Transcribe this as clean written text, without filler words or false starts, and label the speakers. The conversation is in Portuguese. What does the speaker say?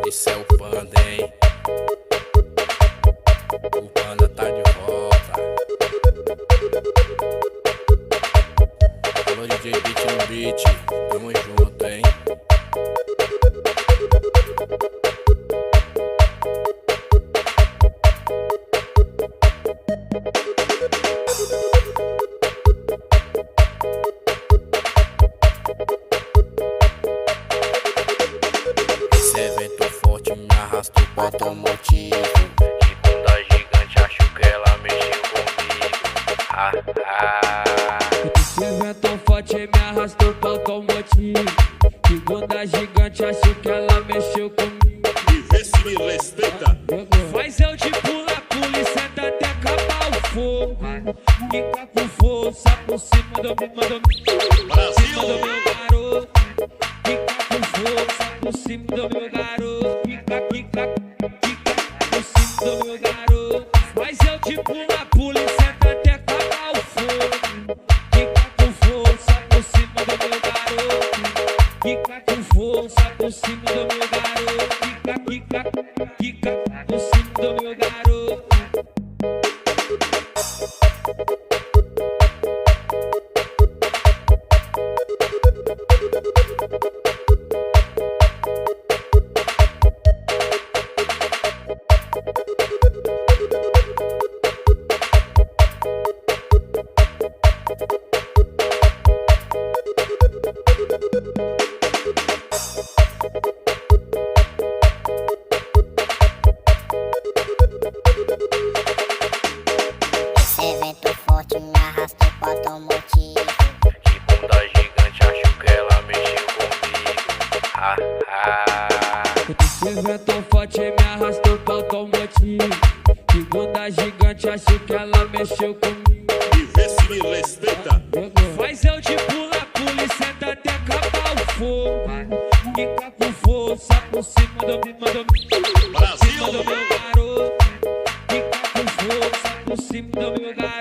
Speaker 1: Esse é o panda, hein? O panda tá de volta. Alô DJ Beat no beat, tamo junto, hein? Esse é vento forte, me arrastou pro automotivo. De bunda gigante, acho que ela mexeu comigo.
Speaker 2: Esse é vento forte, me arrastou pro automotivo. De bunda gigante, acho que ela mexeu comigo.
Speaker 3: E vê se me respeita.
Speaker 2: Faz eu de pula e senta até acabar o fogo. Fica com força por cima do
Speaker 3: Brasil!
Speaker 2: meu garoto. Fica com força por cima do meu garoto. Fica por cima do meu garoto. Faz eu de pula e senta até acabar o fogo. Fica com força por cima do meu garoto. Fica com força por cima do meu garoto. Fica por cima do meu garoto.
Speaker 4: Esse vento forte me arrastou pro automotivo.
Speaker 1: De bunda gigante, acho que ela mexeu comigo.
Speaker 2: Esse vento forte me arrastou pro automotivo. De bunda gigante, acho que ela mexeu comigo.
Speaker 3: E vê se me respeita.
Speaker 2: Faz eu de pula e senta até acabar o fogo. Fica com força por cima do
Speaker 3: Brasil!
Speaker 2: meu garoto. Fica com força por cima do meu garoto.